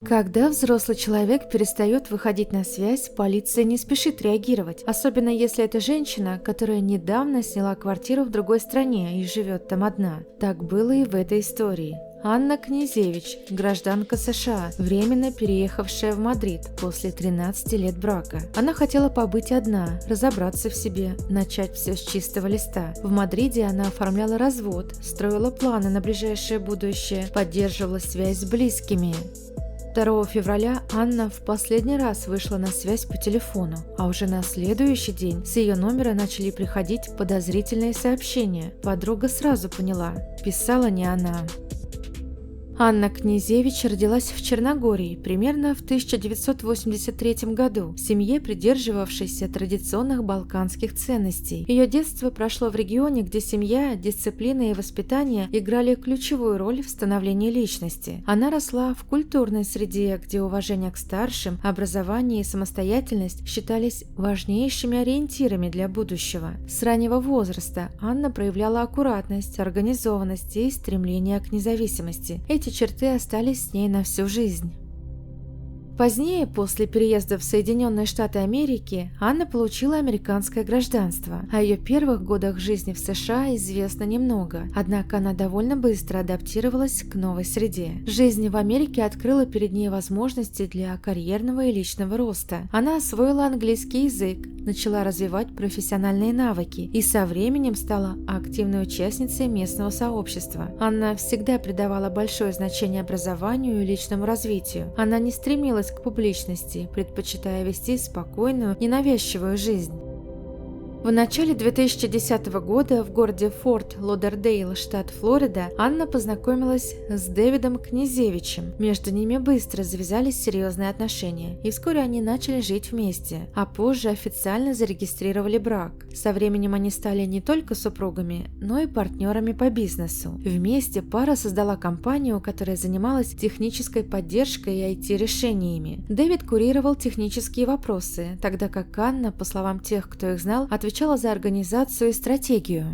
Когда взрослый человек перестает выходить на связь, полиция не спешит реагировать, особенно если это женщина, которая недавно сняла квартиру в другой стране и живет там одна. Так было и в этой истории. Анна Князевич, гражданка США, временно переехавшая в Мадрид после 13 лет брака. Она хотела побыть одна, разобраться в себе, начать все с чистого листа. В Мадриде она оформляла развод, строила планы на ближайшее будущее, поддерживала связь с близкими. 2 февраля Анна в последний раз вышла на связь по телефону, а уже на следующий день с ее номера начали приходить подозрительные сообщения. Подруга сразу поняла – писала не она. Анна Князевич родилась в Черногории примерно в 1983 году в семье, придерживавшейся традиционных балканских ценностей. Ее детство прошло в регионе, где семья, дисциплина и воспитание играли ключевую роль в становлении личности. Она росла в культурной среде, где уважение к старшим, образование и самостоятельность считались важнейшими ориентирами для будущего. С раннего возраста Анна проявляла аккуратность, организованность и стремление к независимости. Эти черты остались с ней на всю жизнь. Позднее, после переезда в Соединенные Штаты Америки, Анна получила американское гражданство. О ее первых годах жизни в США известно немного, однако она довольно быстро адаптировалась к новой среде. Жизнь в Америке открыла перед ней возможности для карьерного и личного роста. Она освоила английский язык, начала развивать профессиональные навыки и со временем стала активной участницей местного сообщества. Анна всегда придавала большое значение образованию и личному развитию. Она не стремилась к публичности, предпочитая вести спокойную, ненавязчивую жизнь. В начале 2010 года в городе Форт Лодердейл, штат Флорида, Анна познакомилась с Дэвидом Князевичем. Между ними быстро завязались серьезные отношения, и вскоре они начали жить вместе, а позже официально зарегистрировали брак. Со временем они стали не только супругами, но и партнерами по бизнесу. Вместе пара создала компанию, которая занималась технической поддержкой и IT-решениями. Дэвид курировал технические вопросы, тогда как Анна, по словам тех, кто их знал, отвечала за организацию и стратегию.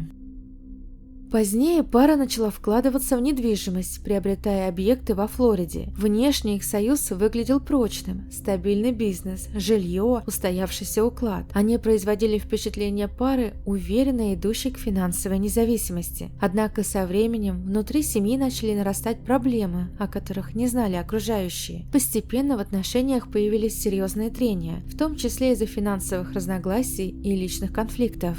Позднее пара начала вкладываться в недвижимость, приобретая объекты во Флориде. Внешне их союз выглядел прочным: стабильный бизнес, жилье, устоявшийся уклад. Они производили впечатление пары, уверенно идущей к финансовой независимости. Однако со временем внутри семьи начали нарастать проблемы, о которых не знали окружающие. Постепенно в отношениях появились серьезные трения, в том числе из-за финансовых разногласий и личных конфликтов.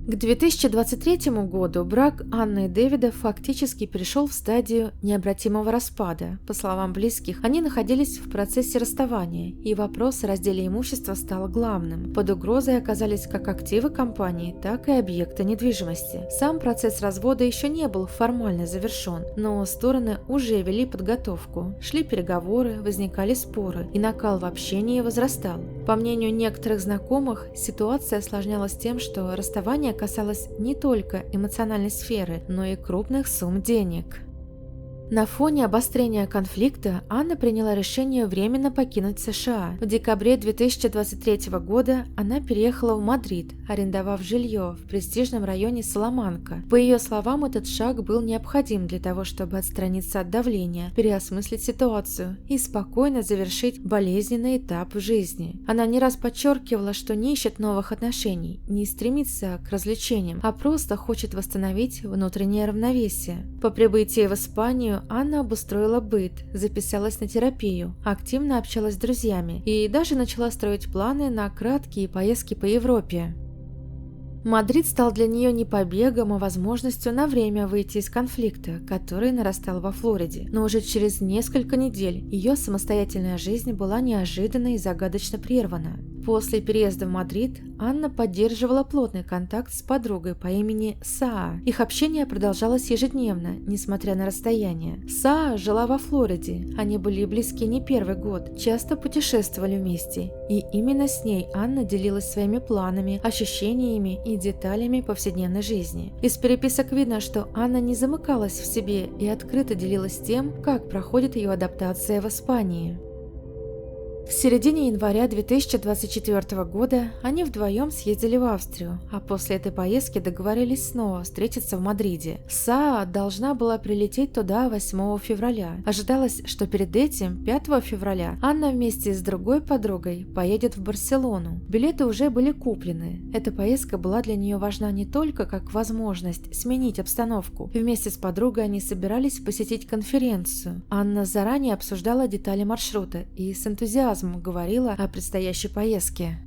К 2023 году брак Анны и Дэвида фактически перешел в стадию необратимого распада. По словам близких, они находились в процессе расставания, и вопрос о разделе имущества стал главным. Под угрозой оказались как активы компании, так и объекты недвижимости. Сам процесс развода еще не был формально завершен, но стороны уже вели подготовку. Шли переговоры, возникали споры, и накал в общении возрастал. По мнению некоторых знакомых, ситуация осложнялась тем, что расставание касалось не только эмоциональной сферы, но и крупных сумм денег. На фоне обострения конфликта Анна приняла решение временно покинуть США. В декабре 2023 года она переехала в Мадрид, арендовав жилье в престижном районе Саламанка. По ее словам, этот шаг был необходим для того, чтобы отстраниться от давления, переосмыслить ситуацию и спокойно завершить болезненный этап в жизни. Она не раз подчеркивала, что не ищет новых отношений, не стремится к развлечениям, а просто хочет восстановить внутреннее равновесие. По прибытии в Испанию Анна обустроила быт, записалась на терапию, активно общалась с друзьями и даже начала строить планы на краткие поездки по Европе. Мадрид стал для нее не побегом, а возможностью на время выйти из конфликта, который нарастал во Флориде. Но уже через несколько недель ее самостоятельная жизнь была неожиданно и загадочно прервана. После переезда в Мадрид Анна поддерживала плотный контакт с подругой по имени Саа. Их общение продолжалось ежедневно, несмотря на расстояние. Саа жила во Флориде, они были близки не первый год, часто путешествовали вместе. И именно с ней Анна делилась своими планами, ощущениями и деталями повседневной жизни. Из переписок видно, что Анна не замыкалась в себе и открыто делилась тем, как проходит ее адаптация в Испании. В середине января 2024 года они вдвоем съездили в Австрию, а после этой поездки договорились снова встретиться в Мадриде. Саа должна была прилететь туда 8 февраля. Ожидалось, что перед этим, 5 февраля, Анна вместе с другой подругой поедет в Барселону. Билеты уже были куплены. Эта поездка была для нее важна не только как возможность сменить обстановку. Вместе с подругой они собирались посетить конференцию. Анна заранее обсуждала детали маршрута и с энтузиазмом говорила о предстоящей поездке.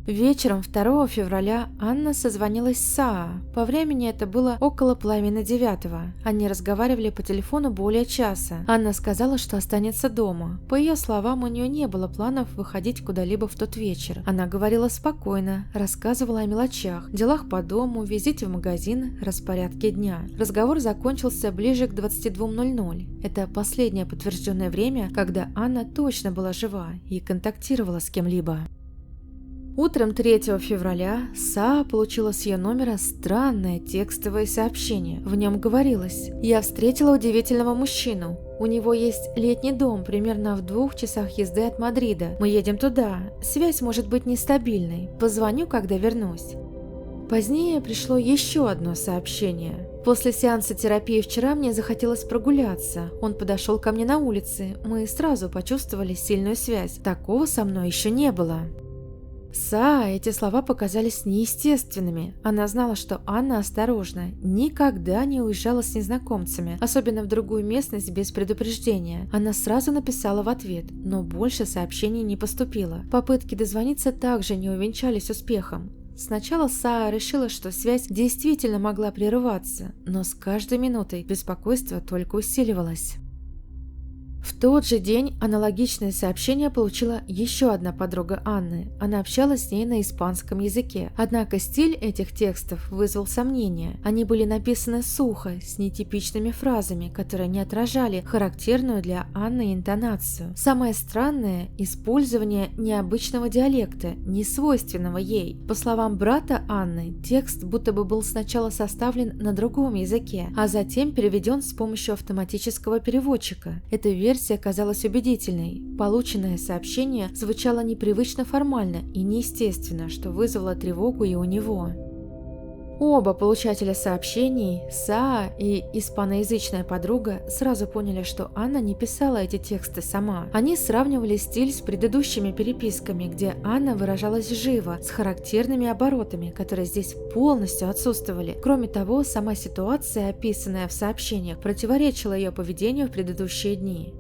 Вечером 2 февраля Анна созвонилась с Саа. По времени это было около 8:30. Они разговаривали по телефону более часа. Анна сказала, что останется дома. По ее словам, у нее не было планов выходить куда-либо в тот вечер. Она говорила спокойно, рассказывала о мелочах, делах по дому, визите в магазин, распорядке дня. Разговор закончился ближе к 22:00. Это последнее подтвержденное время, когда Анна точно была жива и контактировала с кем-либо. Утром 3 февраля Саа получила с ее номера странное текстовое сообщение. В нем говорилось: «Я встретила удивительного мужчину. У него есть летний дом примерно в 2 часах езды от Мадрида. Мы едем туда. Связь может быть нестабильной. Позвоню, когда вернусь». Позднее пришло еще одно сообщение. «После сеанса терапии вчера мне захотелось прогуляться. Он подошел ко мне на улице. Мы сразу почувствовали сильную связь. Такого со мной еще не было». Саа эти слова показались неестественными. Она знала, что Анна осторожна, никогда не уезжала с незнакомцами, особенно в другую местность без предупреждения. Она сразу написала в ответ, но больше сообщений не поступило. Попытки дозвониться также не увенчались успехом. Сначала Саа решила, что связь действительно могла прерываться, но с каждой минутой беспокойство только усиливалось. В тот же день аналогичное сообщение получила еще одна подруга Анны. Она общалась с ней на испанском языке. Однако стиль этих текстов вызвал сомнения. Они были написаны сухо, с нетипичными фразами, которые не отражали характерную для Анны интонацию. Самое странное – использование необычного диалекта, не свойственного ей. По словам брата Анны, текст будто бы был сначала составлен на другом языке, а затем переведен с помощью автоматического переводчика. Эта версия казалась убедительной. Полученное сообщение звучало непривычно формально и неестественно, что вызвало тревогу и у него. Оба получателя сообщений, Саа и испаноязычная подруга, сразу поняли, что Анна не писала эти тексты сама. Они сравнивали стиль с предыдущими переписками, где Анна выражалась живо, с характерными оборотами, которые здесь полностью отсутствовали. Кроме того, сама ситуация, описанная в сообщениях, противоречила ее поведению в предыдущие дни.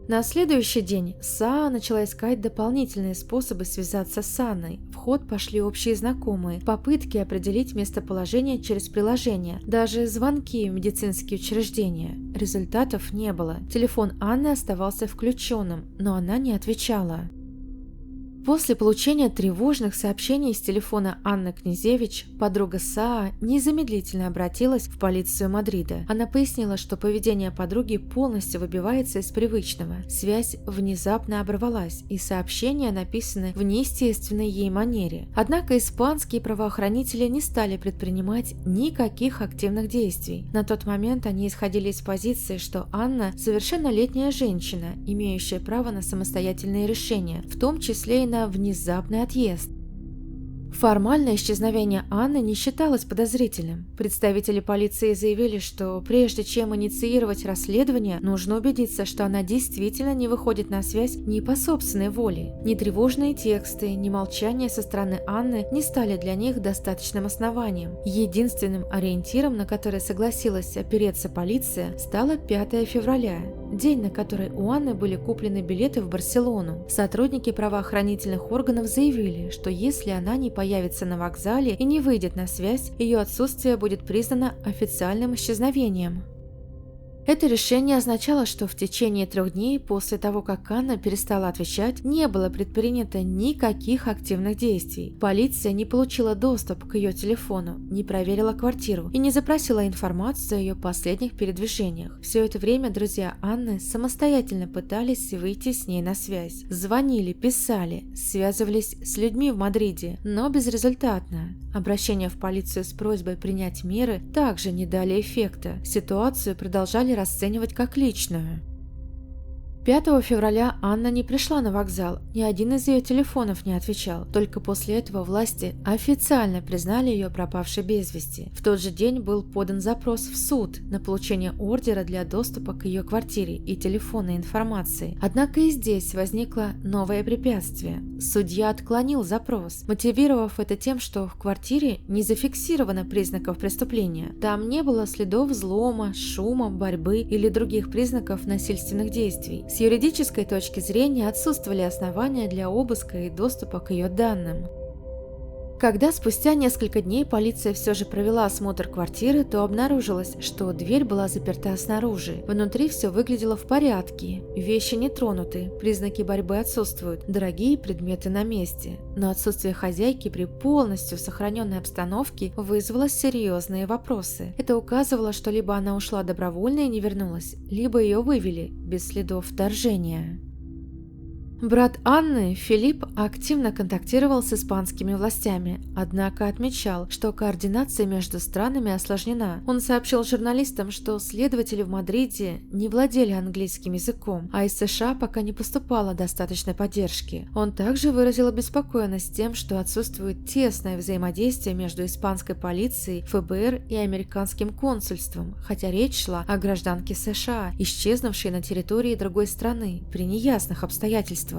На следующий день Саа начала искать дополнительные способы связаться с Анной. В ход пошли общие знакомые, попытки определить местоположение через приложение, даже звонки в медицинские учреждения. Результатов не было. Телефон Анны оставался включенным, но она не отвечала. После получения тревожных сообщений с телефона Анны Князевич, подруга Саа незамедлительно обратилась в полицию Мадрида. Она пояснила, что поведение подруги полностью выбивается из привычного. Связь внезапно оборвалась, и сообщения написаны в неестественной ей манере. Однако испанские правоохранители не стали предпринимать никаких активных действий. На тот момент они исходили из позиции, что Анна совершеннолетняя женщина, имеющая право на самостоятельные решения, в том числе и на внезапный отъезд. Формальное исчезновение Анны не считалось подозрительным. Представители полиции заявили, что прежде чем инициировать расследование, нужно убедиться, что она действительно не выходит на связь не по собственной воле. Ни тревожные тексты, ни молчание со стороны Анны не стали для них достаточным основанием. Единственным ориентиром, на который согласилась опереться полиция, стало 5 февраля, день, на который у Анны были куплены билеты в Барселону. Сотрудники правоохранительных органов заявили, что если она не появится на вокзале и не выйдет на связь, ее отсутствие будет признано официальным исчезновением. Это решение означало, что в течение 3 дней после того, как Анна перестала отвечать, не было предпринято никаких активных действий. Полиция не получила доступ к ее телефону, не проверила квартиру и не запросила информацию о ее последних передвижениях. Все это время друзья Анны самостоятельно пытались выйти с ней на связь. Звонили, писали, связывались с людьми в Мадриде, но безрезультатно. Обращения в полицию с просьбой принять меры также не дали эффекта. Ситуацию продолжали расценивать как личную. 5 февраля Анна не пришла на вокзал, ни один из ее телефонов не отвечал. Только после этого власти официально признали ее пропавшей без вести. В тот же день был подан запрос в суд на получение ордера для доступа к ее квартире и телефонной информации. Однако и здесь возникло новое препятствие. Судья отклонил запрос, мотивировав это тем, что в квартире не зафиксировано признаков преступления. Там не было следов взлома, шума, борьбы или других признаков насильственных действий. С юридической точки зрения отсутствовали основания для обыска и доступа к ее данным. Когда спустя несколько дней полиция все же провела осмотр квартиры, то обнаружилось, что дверь была заперта снаружи. Внутри все выглядело в порядке, вещи не тронуты, признаки борьбы отсутствуют, дорогие предметы на месте. Но отсутствие хозяйки при полностью сохраненной обстановке вызвало серьезные вопросы. Это указывало, что либо она ушла добровольно и не вернулась, либо ее вывели без следов вторжения. Брат Анны, Филипп, активно контактировал с испанскими властями, однако отмечал, что координация между странами осложнена. Он сообщил журналистам, что следователи в Мадриде не владели английским языком, а из США пока не поступало достаточной поддержки. Он также выразил обеспокоенность тем, что отсутствует тесное взаимодействие между испанской полицией, ФБР и американским консульством, хотя речь шла о гражданке США, исчезнувшей на территории другой страны при неясных обстоятельствах.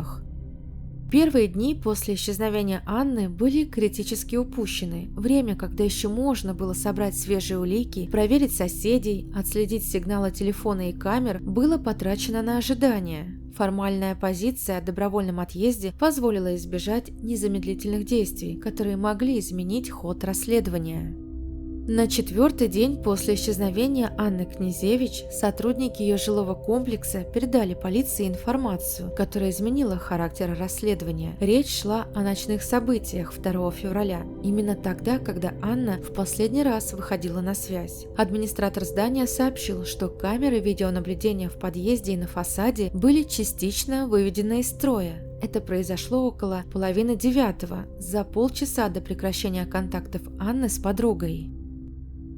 Первые дни после исчезновения Анны были критически упущены. Время, когда еще можно было собрать свежие улики, проверить соседей, отследить сигналы телефона и камер, было потрачено на ожидание. Формальная позиция о добровольном отъезде позволила избежать незамедлительных действий, которые могли изменить ход расследования. На 4-й день после исчезновения Анны Князевич сотрудники ее жилого комплекса передали полиции информацию, которая изменила характер расследования. Речь шла о ночных событиях 2 февраля, именно тогда, когда Анна в последний раз выходила на связь. Администратор здания сообщил, что камеры видеонаблюдения в подъезде и на фасаде были частично выведены из строя. Это произошло около 8:30, за полчаса до прекращения контактов Анны с подругой.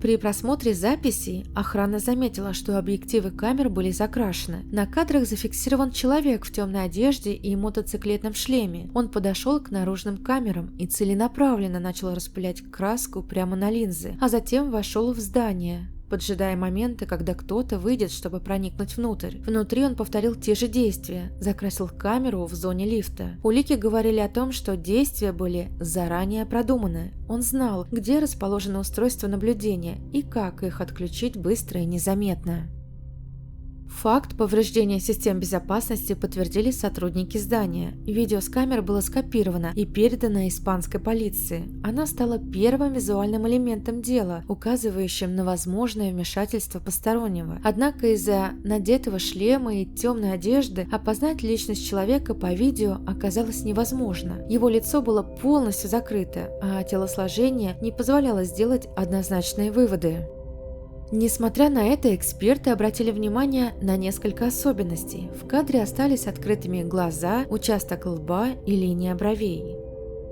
При просмотре записей охрана заметила, что объективы камер были закрашены. На кадрах зафиксирован человек в темной одежде и мотоциклетном шлеме. Он подошел к наружным камерам и целенаправленно начал распылять краску прямо на линзы, а затем вошел в здание, поджидая момента, когда кто-то выйдет, чтобы проникнуть внутрь. Внутри он повторил те же действия, закрасил камеру в зоне лифта. Улики говорили о том, что действия были заранее продуманы. Он знал, где расположено устройство наблюдения и как их отключить быстро и незаметно. Факт повреждения систем безопасности подтвердили сотрудники здания. Видео с камер было скопировано и передано испанской полиции. Она стала первым визуальным элементом дела, указывающим на возможное вмешательство постороннего. Однако из-за надетого шлема и темной одежды опознать личность человека по видео оказалось невозможно. Его лицо было полностью закрыто, а телосложение не позволяло сделать однозначные выводы. Несмотря на это, эксперты обратили внимание на несколько особенностей. В кадре остались открытыми глаза, участок лба и линия бровей.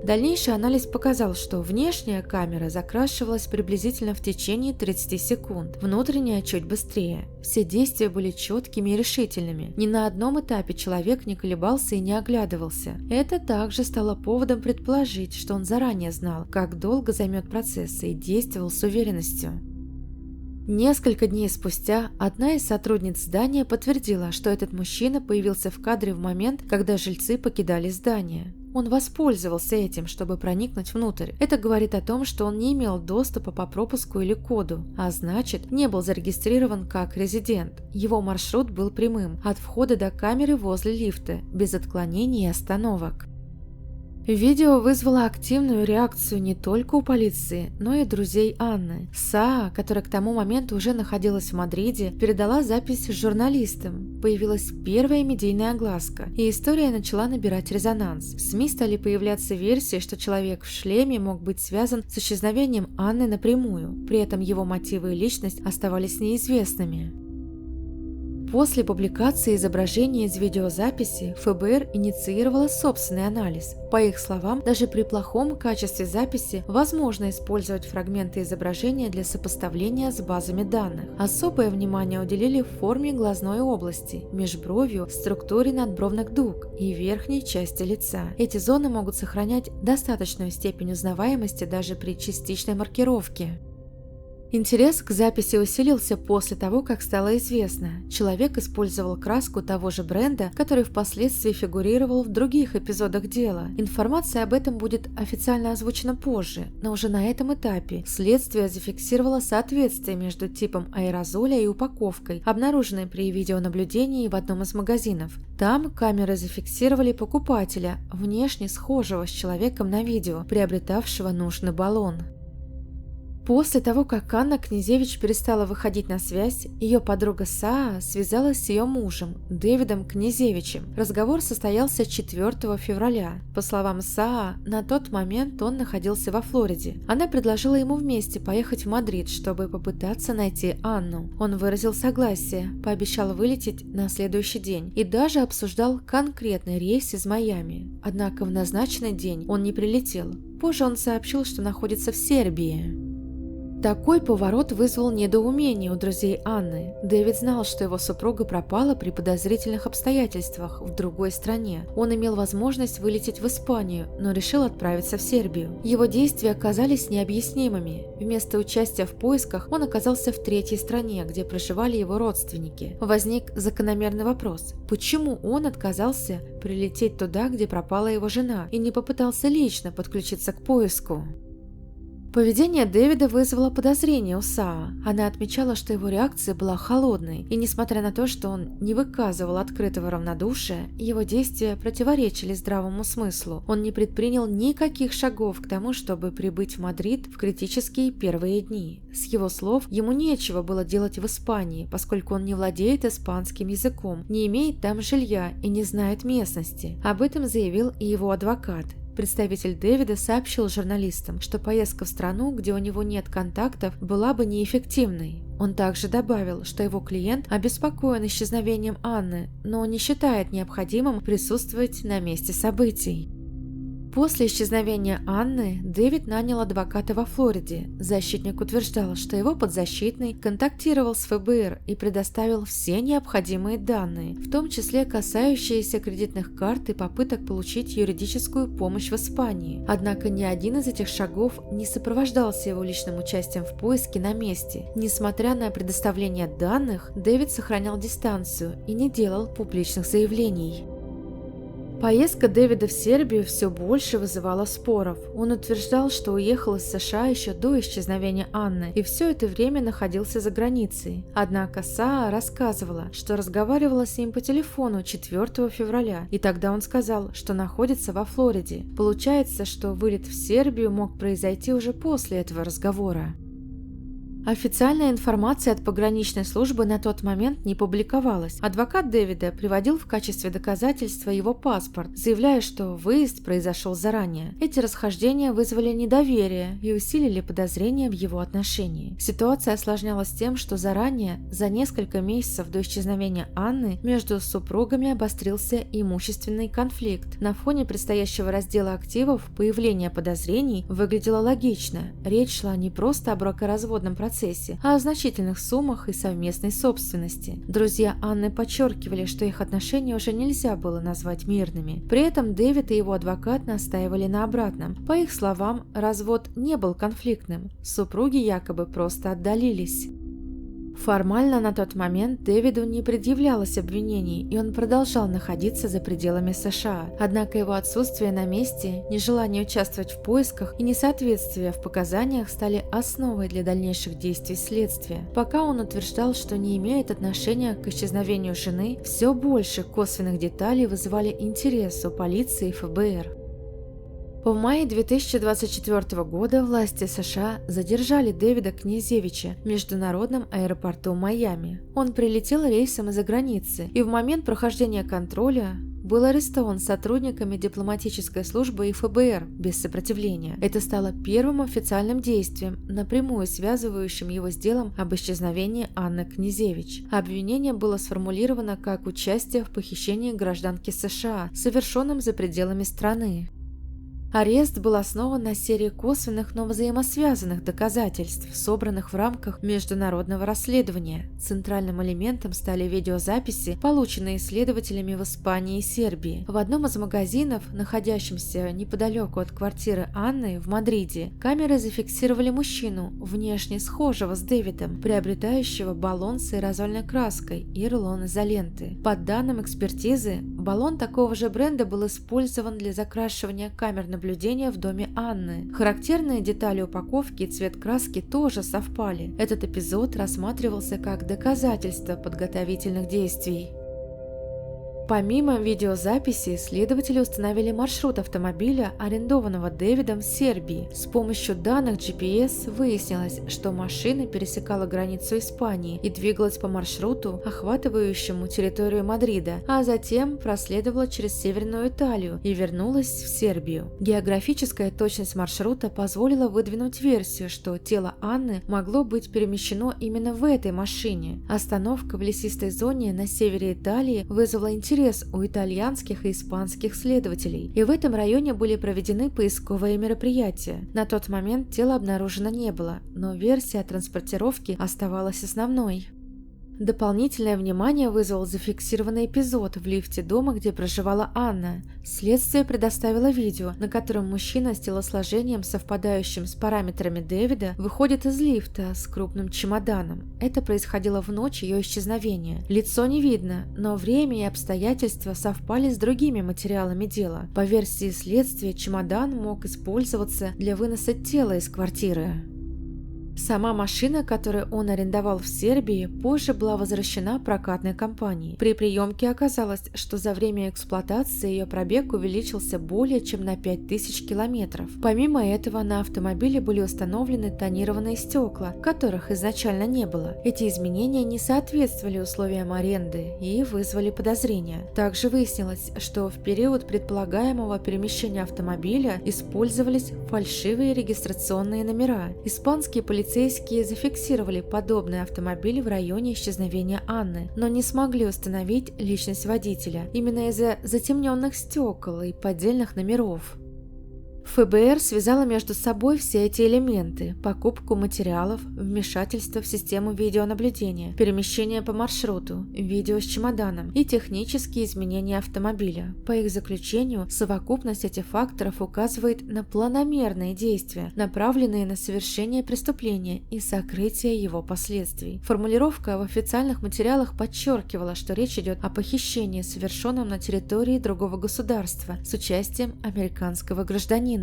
Дальнейший анализ показал, что внешняя камера закрашивалась приблизительно в течение 30 секунд, внутренняя чуть быстрее. Все действия были четкими и решительными. Ни на одном этапе человек не колебался и не оглядывался. Это также стало поводом предположить, что он заранее знал, как долго займет процесс, и действовал с уверенностью. Несколько дней спустя одна из сотрудниц здания подтвердила, что этот мужчина появился в кадре в момент, когда жильцы покидали здание. Он воспользовался этим, чтобы проникнуть внутрь. Это говорит о том, что он не имел доступа по пропуску или коду, а значит, не был зарегистрирован как резидент. Его маршрут был прямым, от входа до камеры возле лифта, без отклонений и остановок. Видео вызвало активную реакцию не только у полиции, но и друзей Анны. САА, которая к тому моменту уже находилась в Мадриде, передала запись журналистам. Появилась первая медийная огласка, и история начала набирать резонанс. В СМИ стали появляться версии, что человек в шлеме мог быть связан с исчезновением Анны напрямую, при этом его мотивы и личность оставались неизвестными. После публикации изображения из видеозаписи ФБР инициировало собственный анализ. По их словам, даже при плохом качестве записи возможно использовать фрагменты изображения для сопоставления с базами данных. Особое внимание уделили форме глазной области, межбровью, структуре надбровных дуг и верхней части лица. Эти зоны могут сохранять достаточную степень узнаваемости даже при частичной маркировке. Интерес к записи усилился после того, как стало известно. Человек использовал краску того же бренда, который впоследствии фигурировал в других эпизодах дела. Информация об этом будет официально озвучена позже, но уже на этом этапе следствие зафиксировало соответствие между типом аэрозоля и упаковкой, обнаруженной при видеонаблюдении в одном из магазинов. Там камеры зафиксировали покупателя, внешне схожего с человеком на видео, приобретавшего нужный баллон. После того, как Анна Князевич перестала выходить на связь, ее подруга Саа связалась с ее мужем, Дэвидом Князевичем. Разговор состоялся 4 февраля. По словам Саа, на тот момент он находился во Флориде. Она предложила ему вместе поехать в Мадрид, чтобы попытаться найти Анну. Он выразил согласие, пообещал вылететь на следующий день и даже обсуждал конкретный рейс из Майами. Однако в назначенный день он не прилетел. Позже он сообщил, что находится в Сербии. Такой поворот вызвал недоумение у друзей Анны. Дэвид знал, что его супруга пропала при подозрительных обстоятельствах в другой стране. Он имел возможность вылететь в Испанию, но решил отправиться в Сербию. Его действия оказались необъяснимыми. Вместо участия в поисках он оказался в третьей стране, где проживали его родственники. Возник закономерный вопрос: почему он отказался прилететь туда, где пропала его жена, и не попытался лично подключиться к поиску? Поведение Дэвида вызвало подозрение у Саа. Она отмечала, что его реакция была холодной, и несмотря на то, что он не выказывал открытого равнодушия, его действия противоречили здравому смыслу. Он не предпринял никаких шагов к тому, чтобы прибыть в Мадрид в критические первые дни. С его слов, ему нечего было делать в Испании, поскольку он не владеет испанским языком, не имеет там жилья и не знает местности. Об этом заявил и его адвокат. Представитель Дэвида сообщил журналистам, что поездка в страну, где у него нет контактов, была бы неэффективной. Он также добавил, что его клиент обеспокоен исчезновением Анны, но не считает необходимым присутствовать на месте событий. После исчезновения Анны Дэвид нанял адвоката во Флориде. Защитник утверждал, что его подзащитный контактировал с ФБР и предоставил все необходимые данные, в том числе касающиеся кредитных карт и попыток получить юридическую помощь в Испании. Однако ни один из этих шагов не сопровождался его личным участием в поиске на месте. Несмотря на предоставление данных, Дэвид сохранял дистанцию и не делал публичных заявлений. Поездка Дэвида в Сербию все больше вызывала споров. Он утверждал, что уехал из США еще до исчезновения Анны и все это время находился за границей. Однако Саа рассказывала, что разговаривала с ним по телефону 4 февраля, и тогда он сказал, что находится во Флориде. Получается, что вылет в Сербию мог произойти уже после этого разговора. Официальная информация от пограничной службы на тот момент не публиковалась. Адвокат Дэвида приводил в качестве доказательства его паспорт, заявляя, что выезд произошел заранее. Эти расхождения вызвали недоверие и усилили подозрения в его отношении. Ситуация осложнялась тем, что заранее, за несколько месяцев до исчезновения Анны, между супругами обострился имущественный конфликт. На фоне предстоящего раздела активов появление подозрений выглядело логично. Речь шла не просто о бракоразводном процессе, а о значительных суммах и совместной собственности. Друзья Анны подчеркивали, что их отношения уже нельзя было назвать мирными. При этом Дэвид и его адвокат настаивали на обратном. По их словам, развод не был конфликтным, супруги якобы просто отдалились. Формально на тот момент Дэвиду не предъявлялось обвинений, и он продолжал находиться за пределами США. Однако его отсутствие на месте, нежелание участвовать в поисках и несоответствие в показаниях стали основой для дальнейших действий следствия. Пока он утверждал, что не имеет отношения к исчезновению жены, все больше косвенных деталей вызывали интерес у полиции и ФБР. В мае 2024 года власти США задержали Дэвида Князевича в международном аэропорту Майами. Он прилетел рейсом из-за границы, и в момент прохождения контроля был арестован сотрудниками дипломатической службы и ФБР без сопротивления. Это стало первым официальным действием, напрямую связывающим его с делом об исчезновении Анны Князевич. Обвинение было сформулировано как участие в похищении гражданки США, совершенном за пределами страны. Арест был основан на серии косвенных, но взаимосвязанных доказательств, собранных в рамках международного расследования. Центральным элементом стали видеозаписи, полученные исследователями в Испании и Сербии. В одном из магазинов, находящемся неподалеку от квартиры Анны в Мадриде, камеры зафиксировали мужчину, внешне схожего с Дэвидом, приобретающего баллон с аэрозольной краской и рулон изоленты. По данным экспертизы, баллон такого же бренда был использован для закрашивания камер наблюдения в доме Анны. Характерные детали упаковки и цвет краски тоже совпали. Этот эпизод рассматривался как доказательство подготовительных действий. Помимо видеозаписи, следователи установили маршрут автомобиля, арендованного Дэвидом в Сербии. С помощью данных GPS выяснилось, что машина пересекала границу Испании и двигалась по маршруту, охватывающему территорию Мадрида, а затем проследовала через Северную Италию и вернулась в Сербию. Географическая точность маршрута позволила выдвинуть версию, что тело Анны могло быть перемещено именно в этой машине. Остановка в лесистой зоне на севере Италии вызвала интерес у итальянских и испанских следователей, и в этом районе были проведены поисковые мероприятия. На тот момент тела обнаружено не было, но версия о транспортировке оставалась основной. Дополнительное внимание вызвал зафиксированный эпизод в лифте дома, где проживала Анна. Следствие предоставило видео, на котором мужчина с телосложением, совпадающим с параметрами Дэвида, выходит из лифта с крупным чемоданом. Это происходило в ночь ее исчезновения. Лицо не видно, но время и обстоятельства совпали с другими материалами дела. По версии следствия, чемодан мог использоваться для выноса тела из квартиры. Сама машина, которую он арендовал в Сербии, позже была возвращена прокатной компанией. При приемке оказалось, что за время эксплуатации ее пробег увеличился более чем на 5000 километров. Помимо этого, на автомобиле были установлены тонированные стекла, которых изначально не было. Эти изменения не соответствовали условиям аренды и вызвали подозрения. Также выяснилось, что в период предполагаемого перемещения автомобиля использовались фальшивые регистрационные номера. Испанские полицейские зафиксировали подобный автомобиль в районе исчезновения Анны, но не смогли установить личность водителя именно из-за затемненных стекол и поддельных номеров. ФБР связало между собой все эти элементы: покупку материалов, вмешательство в систему видеонаблюдения, перемещение по маршруту, видео с чемоданом и технические изменения автомобиля. По их заключению, совокупность этих факторов указывает на планомерные действия, направленные на совершение преступления и сокрытие его последствий. Формулировка в официальных материалах подчеркивала, что речь идет о похищении, совершенном на территории другого государства с участием американского гражданина.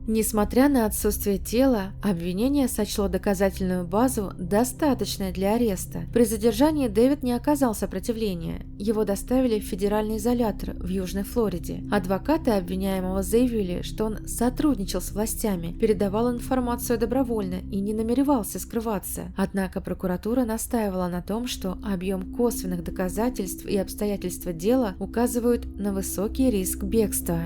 Несмотря на отсутствие тела, обвинение сочло доказательную базу достаточной для ареста. При задержании Дэвид не оказал сопротивления. Его доставили в федеральный изолятор в Южной Флориде. Адвокаты обвиняемого заявили, что он сотрудничал с властями, передавал информацию добровольно и не намеревался скрываться. Однако прокуратура настаивала на том, что объем косвенных доказательств и обстоятельства дела указывают на высокий риск бегства.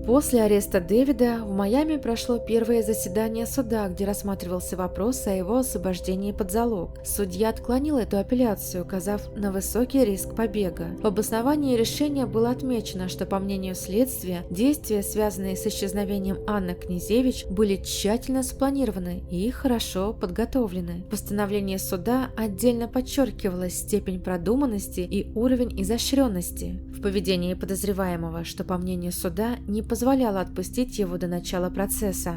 После ареста Дэвида в Майами прошло первое заседание суда, где рассматривался вопрос о его освобождении под залог. Судья отклонил эту апелляцию, указав на высокий риск побега. В обосновании решения было отмечено, что, по мнению следствия, действия, связанные с исчезновением Анны Князевич, были тщательно спланированы и хорошо подготовлены. В постановлении суда отдельно подчеркивалась степень продуманности и уровень изощренности в поведении подозреваемого, что, по мнению суда, не позволяло отпустить его до начала процесса.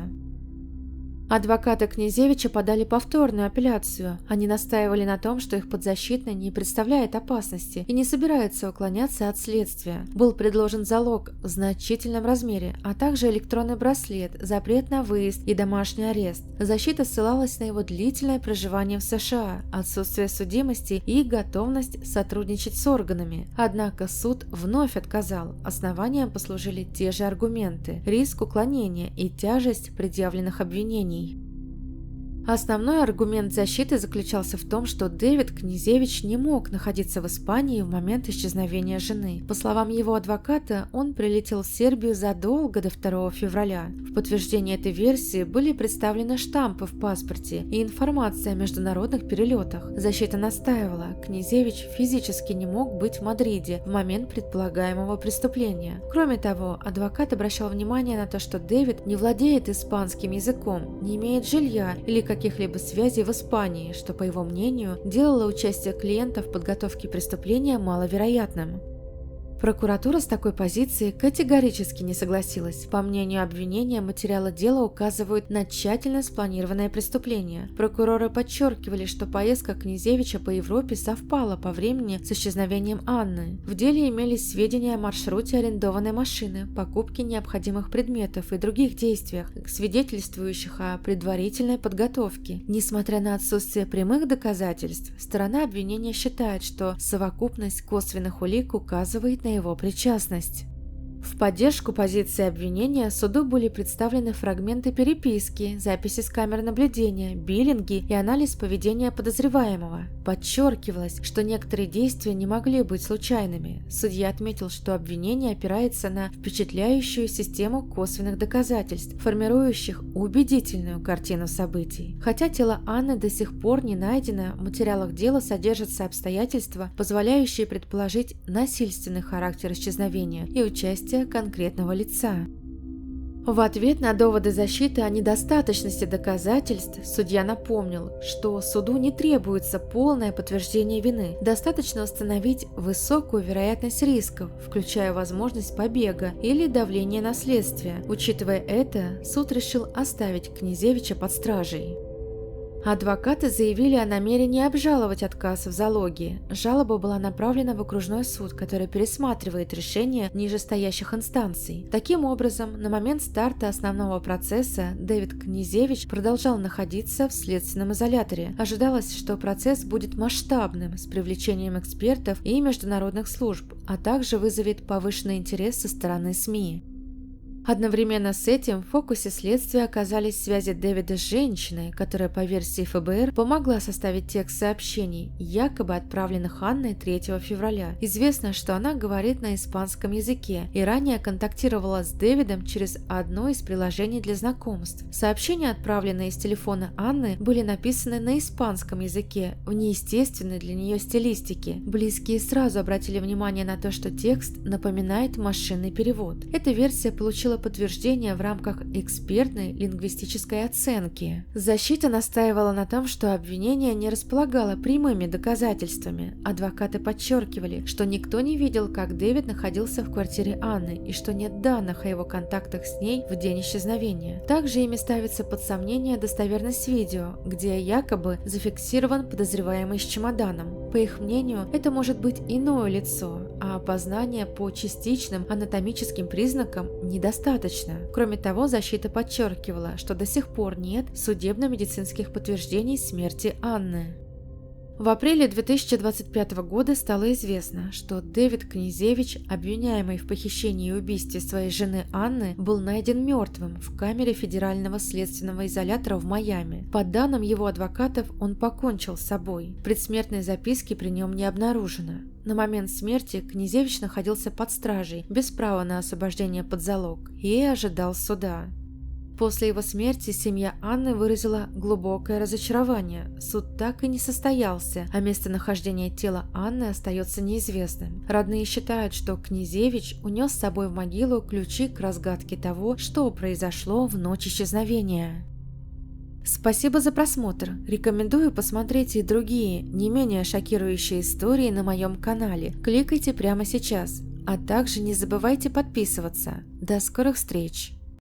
Адвокаты Князевича подали повторную апелляцию. Они настаивали на том, что их подзащитный не представляет опасности и не собирается уклоняться от следствия. Был предложен залог в значительном размере, а также электронный браслет, запрет на выезд и домашний арест. Защита ссылалась на его длительное проживание в США, отсутствие судимости и готовность сотрудничать с органами. Однако суд вновь отказал. Основанием послужили те же аргументы: риск уклонения и тяжесть предъявленных обвинений. Основной аргумент защиты заключался в том, что Дэвид Князевич не мог находиться в Испании в момент исчезновения жены. По словам его адвоката, он прилетел в Сербию задолго до 2 февраля. В подтверждение этой версии были представлены штампы в паспорте и информация о международных перелетах. Защита настаивала, Князевич физически не мог быть в Мадриде в момент предполагаемого преступления. Кроме того, адвокат обращал внимание на то, что Дэвид не владеет испанским языком, не имеет жилья или каких-либо связей в Испании, что, по его мнению, делало участие клиента в подготовке преступления маловероятным. Прокуратура с такой позицией категорически не согласилась. По мнению обвинения, материалы дела указывают на тщательно спланированное преступление. Прокуроры подчеркивали, что поездка Князевича по Европе совпала по времени с исчезновением Анны. В деле имелись сведения о маршруте арендованной машины, покупке необходимых предметов и других действиях, свидетельствующих о предварительной подготовке. Несмотря на отсутствие прямых доказательств, сторона обвинения считает, что совокупность косвенных улик указывает на его причастность. В поддержку позиции обвинения суду были представлены фрагменты переписки, записи с камер наблюдения, биллинги и анализ поведения подозреваемого. Подчеркивалось, что некоторые действия не могли быть случайными. Судья отметил, что обвинение опирается на впечатляющую систему косвенных доказательств, формирующих убедительную картину событий. Хотя тело Анны до сих пор не найдено, в материалах дела содержатся обстоятельства, позволяющие предположить насильственный характер исчезновения и участие конкретного лица. В ответ на доводы защиты о недостаточности доказательств судья напомнил, что суду не требуется полное подтверждение вины, достаточно установить высокую вероятность рисков, включая возможность побега или давление на следствие. Учитывая это, суд решил оставить Князевича под стражей. Адвокаты заявили о намерении обжаловать отказ в залоге. Жалоба была направлена в окружной суд, который пересматривает решения нижестоящих инстанций. Таким образом, на момент старта основного процесса Дэвид Князевич продолжал находиться в следственном изоляторе. Ожидалось, что процесс будет масштабным, с привлечением экспертов и международных служб, а также вызовет повышенный интерес со стороны СМИ. Одновременно с этим в фокусе следствия оказались связи Дэвида с женщиной, которая, по версии ФБР, помогла составить текст сообщений, якобы отправленных Анной 3 февраля. Известно, что она говорит на испанском языке и ранее контактировала с Дэвидом через одно из приложений для знакомств. Сообщения, отправленные из телефона Анны, были написаны на испанском языке, в неестественной для нее стилистике. Близкие сразу обратили внимание на то, что текст напоминает машинный перевод. Эта версия получила подтверждение в рамках экспертной лингвистической оценки. Защита настаивала на том, что обвинение не располагало прямыми доказательствами. Адвокаты подчеркивали, что никто не видел, как Дэвид находился в квартире Анны и что нет данных о его контактах с ней в день исчезновения. Также ими ставится под сомнение достоверность видео, где якобы зафиксирован подозреваемый с чемоданом. По их мнению, это может быть иное лицо, а опознание по частичным анатомическим признакам недостаточно. Кроме того, защита подчеркивала, что до сих пор нет судебно-медицинских подтверждений смерти Анны. В апреле 2025 года стало известно, что Дэвид Князевич, обвиняемый в похищении и убийстве своей жены Анны, был найден мертвым в камере федерального следственного изолятора в Майами. По данным его адвокатов, он покончил с собой. Предсмертной записки при нем не обнаружено. На момент смерти Князевич находился под стражей, без права на освобождение под залог, и ожидал суда. После его смерти семья Анны выразила глубокое разочарование. Суд так и не состоялся, а местонахождение тела Анны остается неизвестным. Родные считают, что Князевич унес с собой в могилу ключи к разгадке того, что произошло в ночь исчезновения. Спасибо за просмотр. Рекомендую посмотреть и другие, не менее шокирующие истории на моем канале. Кликайте прямо сейчас. А также не забывайте подписываться. До скорых встреч!